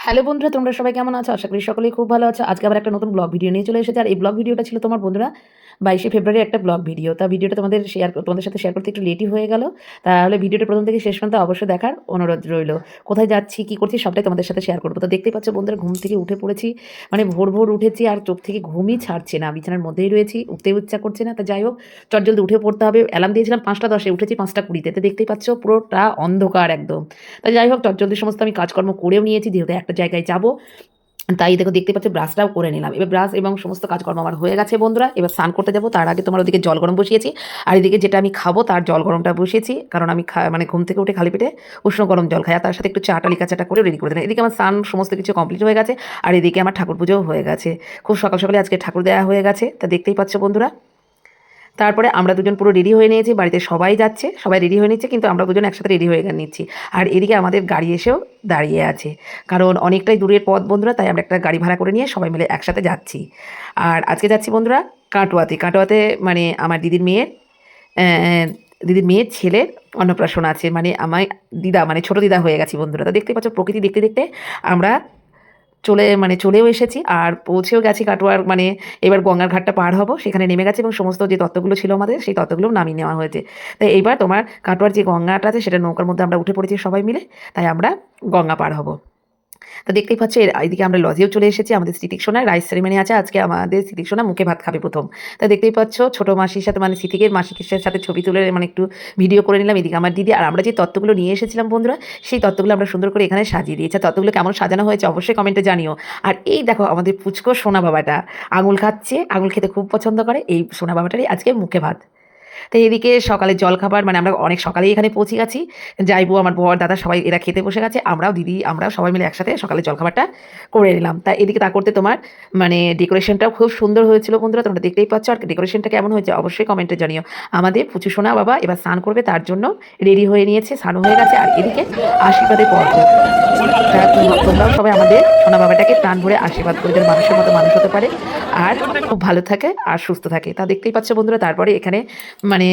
Hello বন্ধুরা, তোমরা সবাই কেমন আছো? আশা করি সকলেই খুব ভালো আছো। আজকে আবার একটা নতুন ব্লগ ভিডিও নিয়ে চলে এসেছি। আর এই ব্লগ ভিডিওটা ছিল তোমার বন্ধুরা 22শে ফেব্রুয়ারি একটা ব্লগ ভিডিও। তা ভিডিওটা তোমাদের সাথে শেয়ার করতে একটু লেটই হয়ে গেল। তাহলে ভিডিওটা প্রথম থেকে শেষ পর্যন্ত অবশ্যই দেখার অনুরোধ রইল। কোথায় যাচ্ছি, কী করছি সবটাই তোমাদের সাথে শেয়ার করবো। তো দেখতেই পাচ্ছ বন্ধুরা, ঘুম থেকে উঠে পড়েছি। মানে ভোর ভোর উঠেছি আর চোখ থেকে ঘুমই ছাড়ছে না। বিছানার মধ্যেই রয়েছি, উঠতেও ইচ্ছা করছে না। তা যাই হোক, চটজলদি উঠে পড়তে হবে। অ্যালার্ম দিয়েছিলাম 5টা 10-এ, উঠেছি 5টা 20-তে। তো দেখতেই পাচ্ছ পুরোটা অন্ধকার একদম। তা যাই হোক, চটজলদি সমস্ত আমি কাজকর্ম করেও নিয়েছি, যেহেতু একটা জায়গায় যাবো। তাই দেখতে পাচ্ছ ব্রাশটাও করে নিলাম। এবার ব্রাশ এবং সমস্ত কাজকর্ম আমার হয়ে গেছে বন্ধুরা। এবার স্নান করতে যাবো। তার আগে তোমার ওদিকে জল গরম বসিয়েছি, আর এদিকে যেটা আমি খাবো তার জল গরমটা বসিয়েছি। কারণ আমি মানে ঘুম থেকে উঠে খালি পেটে উষ্ণ গরম জল খাই, আর তার সাথে একটু চাটা লিকা চাটা করে রেডি করে দিলাম। এদিকে আমার স্নান সমস্ত কিছু কমপ্লিট হয়ে গেছে, আর এদিকে আমার ঠাকুর পুজোও হয়ে গেছে। খুব সকাল সকালে আজকে ঠাকুর দেওয়া হয়ে গেছে। তা দেখতেই পাচ্ছ বন্ধুরা। তারপরে আমরা দুজন পুরো রেডি হয়ে নিয়েছি। বাড়িতে সবাই যাচ্ছে, সবাই রেডি হয়ে নিচ্ছে, কিন্তু আমরা দুজন একসাথে রেডি হয়ে নিচ্ছি। আর এদিকে আমাদের গাড়ি এসেও দাঁড়িয়ে আছে, কারণ অনেকটাই দূরের পথ বন্ধুরা। তাই আমরা একটা গাড়ি ভাড়া করে নিয়ে সবাই মিলে একসাথে যাচ্ছি। আর আজকে যাচ্ছি বন্ধুরা কাটোয়াতে মানে আমার দিদির মেয়ের ছেলের অন্নপ্রাশন আছে। মানে আমায় দিদা, মানে ছোটো দিদা হয়ে গেছি বন্ধুরা। তা দেখতে পাচ্ছ প্রকৃতি দেখতে দেখতে আমরা চলেও এসেছি, আর পৌঁছেও গেছি কাটোয়ার। মানে এবার গঙ্গার ঘাটটা পার হব, সেখানে নেমে গেছে এবং সমস্ত যে তত্ত্বগুলো ছিল আমাদের, সেই তত্ত্বগুলো নামিয়ে নেওয়া হয়েছে। তাই এইবার তোমার কাটোয়ার যে গঙ্গাটা আছে, সেটা নৌকার মধ্যে আমরা উঠে পড়েছি সবাই মিলে। তাই আমরা গঙ্গা পার হব। তা দেখতেই পাচ্ছ, এইদিকে আমরা লজেও চলে এসেছি। আমাদের স্মৃতিকসোনায় রাইস সেরিমনি আছে আজকে। আমাদের স্মৃতিকসোনা মুখে ভাত খাবে প্রথম। তা দেখতেই পাচ্ছ ছোটো মাসির সাথে, মানে স্মৃতিকের মাসিকের সাথে ছবি তুলে মানে একটু ভিডিও করে নিলাম। এদিকে আমার দিদি, আর আমরা যে তত্ত্বগুলো নিয়ে এসেছিলাম বন্ধুরা, সেই তত্ত্বগুলো আমরা সুন্দর করে এখানে সাজিয়ে দিয়েছি। তত্ত্বগুলো কেমন সাজানো হয়েছে অবশ্যই কমেন্টে জানিও। আর এই দেখো আমাদের পুচকো সোনা বাবাটা আঙুল খাচ্ছে, আঙুল খেতে খুব পছন্দ করে। এই সোনা বাবাটারই আজকে মুখে ভাত। তো এদিকে সকালের জলখাবার, মানে আমরা অনেক সকালেই এখানে পৌঁছে গেছি। যাইবো, আমার বর দাদা সবাই এরা খেতে বসে গেছে। আমরাও সবাই মিলে একসাথে সকালের জলখাবারটা করে নিলাম। তা এদিকে তা করতে তোমার মানে ডেকোরেশনটাও খুব সুন্দর হয়েছিল বন্ধুরা, তোমরা দেখতেই পাচ্ছ। আর ডেকোরেশনটা কেমন হয়েছে অবশ্যই কমেন্টে জানিও। আমাদের পুচু সোনা বাবা এবার স্নান করবে, তার জন্য রেডি হয়ে নিয়েছে, স্নান হয়ে গেছে। আর এদিকে আশীর্বাদের পর্ব। তা তোমরাও সবাই আমাদের সোনা বাবাটাকে প্রাণ ভরে আশীর্বাদ করে, যেন মানুষের মতো মানুষ হতে পারে আর খুব ভালো থাকে আর সুস্থ থাকে। তা দেখতেই পাচ্ছ বন্ধুরা। তারপরে এখানে মানে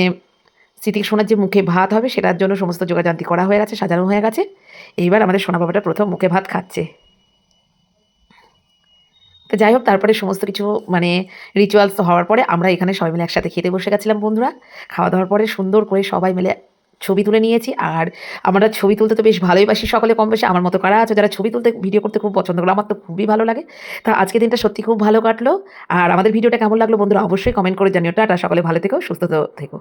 স্মৃতিক সোনার যে মুখে ভাত হবে, সেটার জন্য সমস্ত যোগাযান্তি করা হয়ে গেছে, সাজানো হয়ে গেছে। এইবার আমাদের সোনা বাবাটা প্রথম মুখে ভাত খাচ্ছে। তো যাই হোক, তারপরে সমস্ত কিছু মানে রিচুয়ালস হওয়ার পরে আমরা এখানে সবাই মিলে একসাথে খেতে বসে গেছিলাম বন্ধুরা। খাওয়া দাওয়ার পরে সুন্দর করে সবাই মিলে ছবি তুলে নিয়েছি। আর আমরা ছবি তুলতে তো বেশ ভালোই বাসি সকলে, কম বেশি। আমার মতো কারা আছে যারা ছবি তুলতে ভিডিও করতে খুব পছন্দ করে? আমার তো খুবই ভালো লাগে। তা আজকে দিনটা সত্যি খুব ভালো কাটলো। আর আমাদের ভিডিওটা কেমন লাগলো বন্ধুরা অবশ্যই কমেন্ট করে জানিও। টাটা, সকলে ভালো থেকো, সুস্থ থেকো।